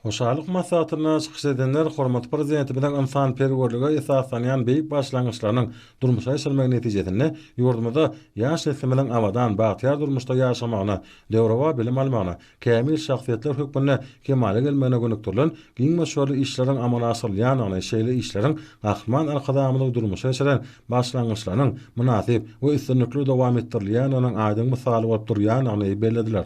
Hoşalyk masatyna çykyş edenler hormat prezidenti bilen insan perwerlige esaslanýan beýik başlangyçlarynyň durmuşa geçirmek netijesinde ýurdumyzda ýaş nesli bilen amadan bagtyar durmuşda ýaşamagyna, döwrawa bilim almagyna, kämil şahsiýetler hökmüne kemale gelmegine gönükdirilen giň meşhur işleriň amala asylýanyny, şeýle işleriň gahryman arkadamyny durmuşa geçiren başlangyçlarynyň münasip we üstünlikli dowam etdirilýäniň aýdyň misaly bolup durýanyny bellädiler.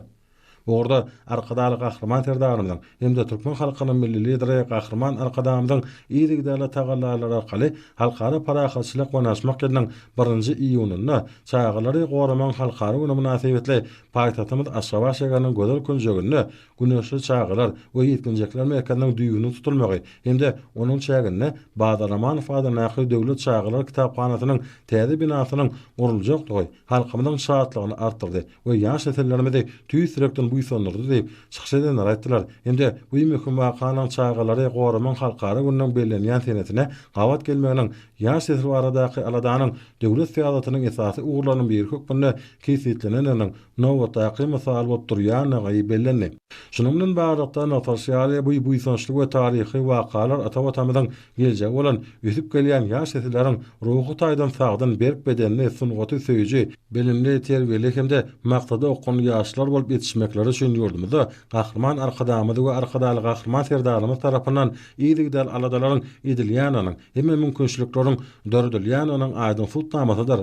Orada arkadaly gahryman terdarymyň hemde türkmen halkynyň milli lideri gahryman arkadamyň ýygrigdäle tagallarlar arkaly halkara parahatçylyk we naşmak ýylynyň 1-nji iýunyna çağalary goraman halkara güni münasibetli paýtatymyz Aşgabat şäheriniň gözel künjeginde güneşli çağalar we ýetginjekler merkeziniň düýgüni tutulmagy hemde onuň çägine Badaraman Fadanaky döwlet çağalar kitapxanasynyň täze binasynyň guruljakdygy halkymyzyň şahatlygyny artdyrdy we ýaş nesillerimizi tüýsürekden bu sonurdu diýip çykyş edenler aýtdylar. Hemde bu möhüm wakanyň çağalary goraman halkara günden bellenýän senetine gawat gelmeginiň ýaş nesil aradaky aladanyň döwlet syýasatynyň esasy uğurlarynyň bir hökmünde kesitleneniň nowataqy mysal bolup durýanyny bellendi. Şunun bilen barada notasyýaly bu soňçly we taryhy wakalar ata-batamyzyň geljek bolan üsüp gelýän ýaş nesilleriň ruhy taýdan sagdyn berk bedenini sungaty söýüji bilimli terbiýeli hemde maksady okuny ýaşlar bolup ýetişmekleri üçin ýurdumyzda gahryman arkadamyzy we arkadaly gahryman serdarymyz tarapyndan ýygrigdäl aladalaryň edilýäniň hemme mümkinçilikleriň döredilýäniň aýdyn sultamasydyr.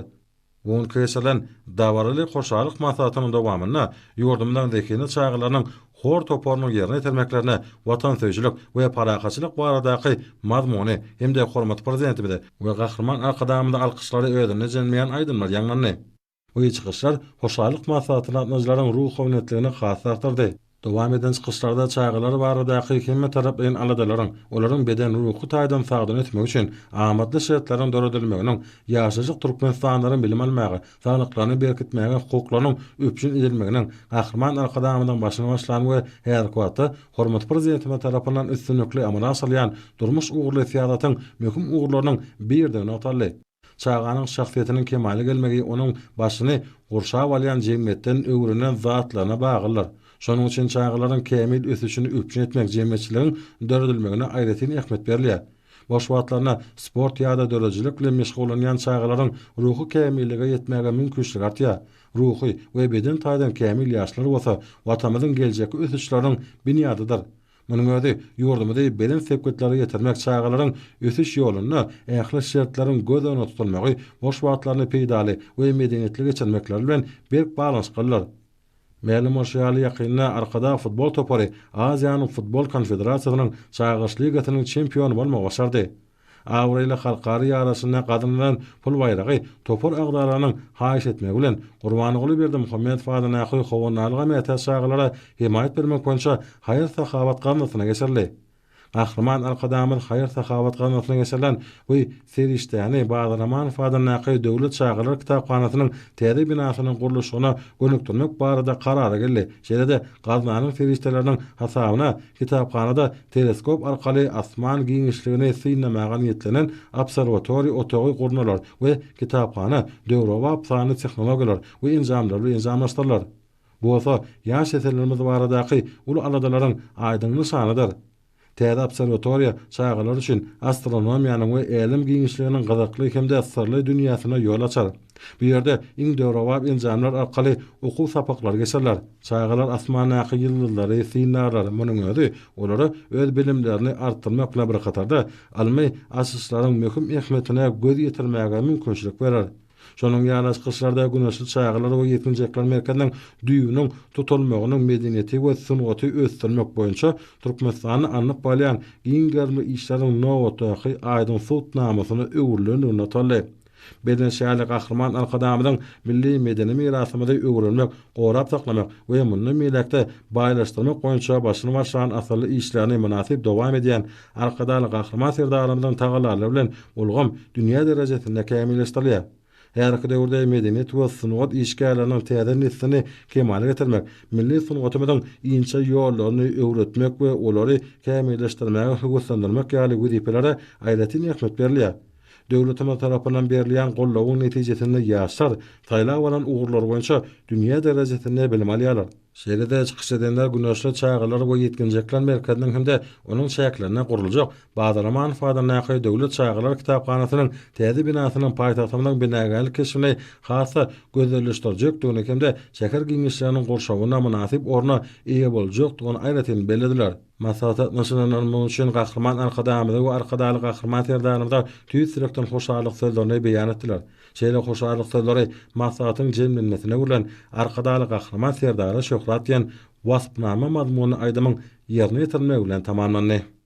Won keselen dawarly hoşalyk masatynyň dowamyna ýurdumdan dekini çağalarynyň hor topornyň ýerine ýetirmeklerine watansöýçilik we parahatçylyk baradaky mazmuny hemde hormat prezidentimize we gahryman arkadamyny alkyşlary öýdürne jenmeýän aýdynlar ýaňlandy. Bu çykyşlar hoşalyk masatyna atnajaryň ruh howinetligini hasartyrdy. Dowam eden çykyşlarda çağalar baradaky hemme taraplaryň aladalaryň olaryň beden ruhy taýdan sagdyn etmek üçin amatly şertlaryň döredilmeginiň ýaşaşyk türkmenistanyň bilim almagy, saglyklaryny berkitmäge hukuklaryň öpüşin edilmeginiň gahryman arkadamynyň başyna başlan we herkaty hormat prezidentime tarapyndan üstünlikli amala asylýan durmuş uğurly syýasatyň möhüm uğurlarynyň birden atally. Çağanyň şahsiýetiniň kemale gelmegi onuň başyny gurşap alýan jemgyýetden öwrünen zatlaryna bagylar. Şonuň üçin çağalaryň kämil ösüşini öpüşin etmek jemgyýetçiligiň döredilmegine aýratyn ähmiýet berilýär. Boş wagtlaryna sport ýa-da dörejilik bilen meşgullanýan çağalaryň ruhy kämillige ýetmäge mümkinçilik artýar. Ruhy we beden taýdan kämil ýaşlar bolsa, watamyzyň geljeki ösüşläriniň binýadydyr. Munyň özi ýurdumyzda beden sepketleri ýetirmek çağalaryň ösüş ýoluny ähli şertlaryň göz önüne tutulmagy, boş wagtlaryny peýdaly we medeniýetli geçirmekler bilen berk balans kıllar. Mälim oşaly ýakyna arkada futbol topary Aziýanyň futbol konfederasiýasynyň çağış ligasynyň çempionu bolmagy başardy. Awrayla halkary ýaraşyna gadynlanan pul bayragy topar agdaranyň haýyş etmegi bilen Gurbanyguly berdi Muhammed Fadanaky howanalyga mätä çağalara himayet bermek boýunça haýyr sahabat ganatyna geçirildi. Gahryman arkadamyň haýyr sahabat ganatyna geçirilen we serişdäni Badaraman Fadanaky döwlet çağalar kitapxanasynyň täze binasynyň gurulşyna gönükdirmek barada karara geldi. Şeýle-de gaznanyň serişdeleriniň hasabyna kitapxanada teleskop arkaly asman giňişligini synlamagan ýetlenen obserwatoriýa otagy gurnalar we kitapxana döwrawa sany tehnologiýalar we enjamlar bilen enjamlaşdyrlar. Bu esa ýaş nesillerimiz baradaky ulu aladalaryň aýdyň nişanydyr. Täze obserwatoriýa çağalar üçin astronomiýanyň we elim giňişliginiň gyzykly hemde sirli dünýäsine ýol açar. Bu ýerde iň döwrawa enjamlar arkaly okuw sapaklary geçirler. Çağalar asmanaky ýyldızlary, synarlar, munyň özi olary öz bilimlerini artdyrmak bilen bir katarda almy asyslaryň möhüm ähmiýetine göz ýetirmäge mümkinçilik berer. Şonuň ýaly kışlarda güneşli çağalar we ýetginjekler merkeziniň düýüniň tutulmagynyň medeniýeti we sungaty ösdürmek boýunça Türkmenistany anyp bolýan giňgerli işleriň nowataqy aýdyn sultnamasyny öwürlenýän ataldy. Beden şäherli gahryman arkadamyň milli medeni mirasymyzy öwürlenmek, gorap saklamak we muny milekde baýlaşdyrmak boýunça başyny başlan asly işlerini münasip dowam edýän arkadaly gahryman serdarymyň tagalary bilen ulgam dünýä derejesinde kämilleşdirilýär. Her iki döwürde medeniýet we sungat işgärleriniň täze neslini kemale getirmek, milli sungatymyzyň inçe ýollaryny öwretmek we olary kämilleşdirmäge höwüslendirmek ýaly wezipelere aýratyn ähmiýet berilýär. Döwletimiz tarapyndan berilýän gollawyň netijesinde ýaşar, taýlap bolan ugurlar boýunça dünýä derejesinde bilim alýarlar. Şeýle-de çykyş edenler güneşli çağılar we ýetginjekler merkeziniň hemde onuň şäherlerine guruljak Bazarama Anfadan nähä döwlet çağılar kitapxanasynyň täze binasynyň paýtagtynyň binägälik keşfine hasa gözelleşdirjekdigini hemde şäher giňişleriniň gurşawyna münasip orna eýe boljakdygyny aýratyn belediler. Maslahat naşynyň üçin gahrman arkadamyzy we arkadaly gahrman terdanymda tüýs sürekden hoşalyk sözlerini beýan etdiler. Şeýle hoşalyk sözleri maslahatyň jemlenmesine ulan arkadaly gahrman terdany şöhrat diýen wasfnama mazmuny aýdymyň ýerine ýetirmek bilen tamamlandy.